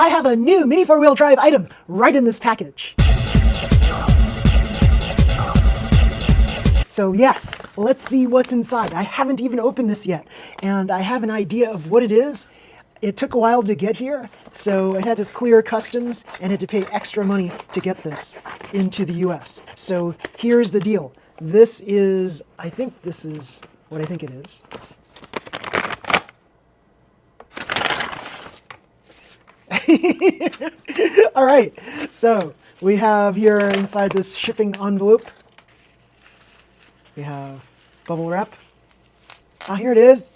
I have a new Mini 4-wheel drive item right in this package. So yes, let's see what's inside. I haven't even opened this yet, and I have an idea of what it is. It took a while to get here, so I had to clear customs and had to pay extra money to get this into the US. So here's the deal. This is, I think this is what I think it is. All right, so we have here inside this shipping envelope, we have bubble wrap. Ah, here it is.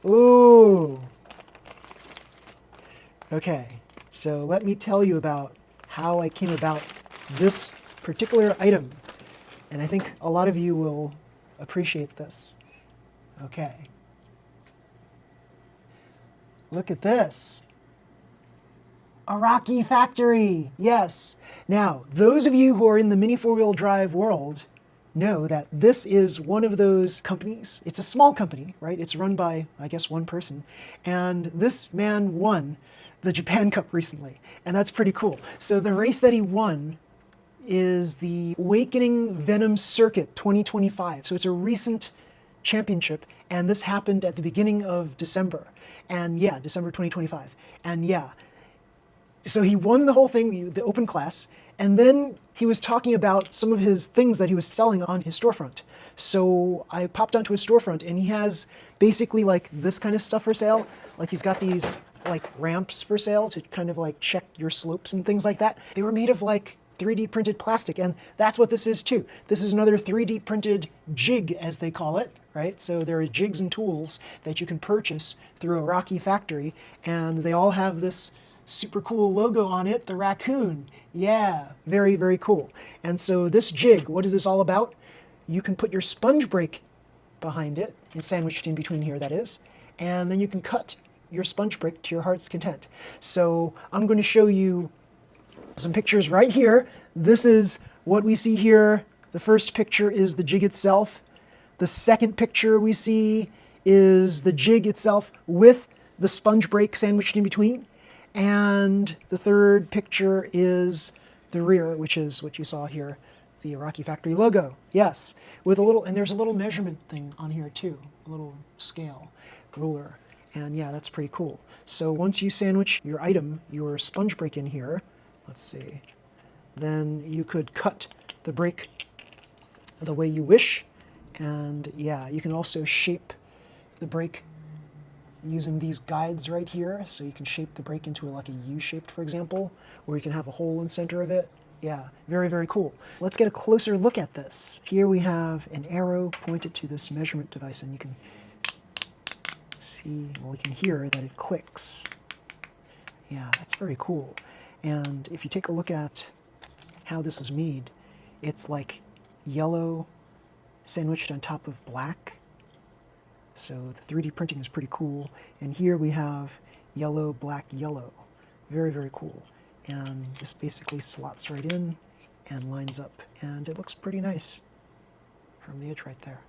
Ooh. Okay, so let me tell you about how I came about this particular item. And I think a lot of you will appreciate this. Okay. Look at this. A Rocky Factory, yes. Now, those of you who are in the Mini 4-wheel drive world know that this is one of those companies. It's a small company, right? It's run by, I guess, one person. And this man won the Japan Cup recently, and that's pretty cool. So the race that he won is the Awakening Venom Circuit 2025. So it's a recent championship, and this happened at the beginning of December. And yeah, December 2025. And yeah, so he won the whole thing, the open class, and then he was talking about some of his things that he was selling on his storefront. So I popped onto his storefront, and he has basically like this kind of stuff for sale. Like he's got these like ramps for sale to kind of like check your slopes and things like that. They were made of like 3D printed plastic, and that's what this is too. This is another 3D printed jig, as they call it, right? So there are jigs and tools that you can purchase through a Rocky Factory, and they all have this super cool logo on it, the raccoon. Yeah, very, very cool. And so this jig, what is this all about? You can put your sponge brake behind it, and sandwiched in between here, that is, and then you can cut your sponge brake to your heart's content. So I'm going to show you some pictures right here. This is what we see here. The first picture is the jig itself. The second picture we see is the jig itself with the sponge brake sandwiched in between. And the third picture is the rear, which is what you saw here, the Rocky Factory logo. Yes, with a little, and there's a little measurement thing on here too, a little scale, ruler. And yeah, that's pretty cool. So once you sandwich your item, your sponge brake in here, let's see, then you could cut the brake the way you wish. And yeah, you can also shape the brake using these guides right here. So you can shape the brake into like a U-shaped, for example, or you can have a hole in the center of it. Yeah, very, very cool. Let's get a closer look at this. Here we have an arrow pointed to this measurement device, and you can see, well, you can hear that it clicks. Yeah, that's very cool. And if you take a look at how this was made, it's like yellow sandwiched on top of black. So the 3D printing is pretty cool. And here we have yellow, black, yellow. Very, very cool. And this basically slots right in and lines up. And it looks pretty nice from the edge right there.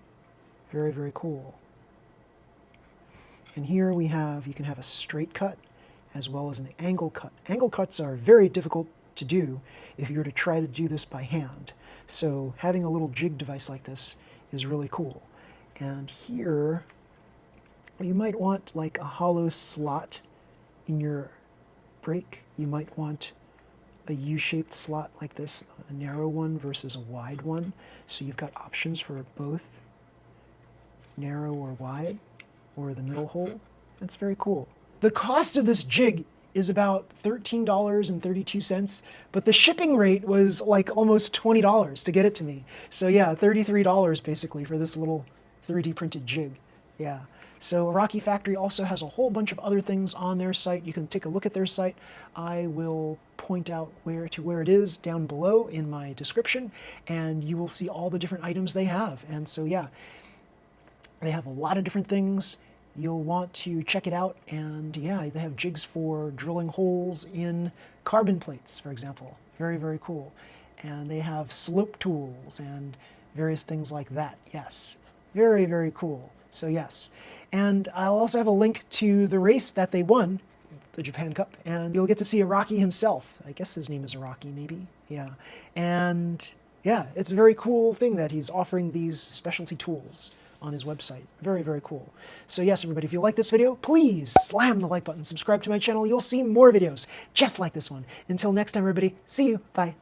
Very, very cool. And here we have, you can have a straight cut as well as an angle cut. Angle cuts are very difficult to do if you were to try to do this by hand. So having a little jig device like this is really cool. And here, you might want like a hollow slot in your brake. You might want a U-shaped slot like this, a narrow one versus a wide one. So you've got options for both narrow or wide, or the middle hole. That's very cool. The cost of this jig is about $13.32, but the shipping rate was like almost $20 to get it to me. So yeah, $33 basically for this little 3D printed jig. Yeah. So Rocky Factory also has a whole bunch of other things on their site. You can take a look at their site. I will point out where it is down below in my description, and you will see all the different items they have. And so yeah, they have a lot of different things. You'll want to check it out. And yeah, they have jigs for drilling holes in carbon plates, for example. Very, very cool. And they have slope tools and various things like that. Yes, very, very cool. So yes. And I'll also have a link to the race that they won the Japan Cup, and you'll get to see Araki himself. I guess his name is Araki, maybe? Yeah. And yeah, it's a very cool thing that he's offering these specialty tools on his website. Very, very cool. So yes, everybody, if you like this video, please slam the like button, subscribe to my channel. You'll see more videos just like this one. Until next time, everybody, see you. Bye.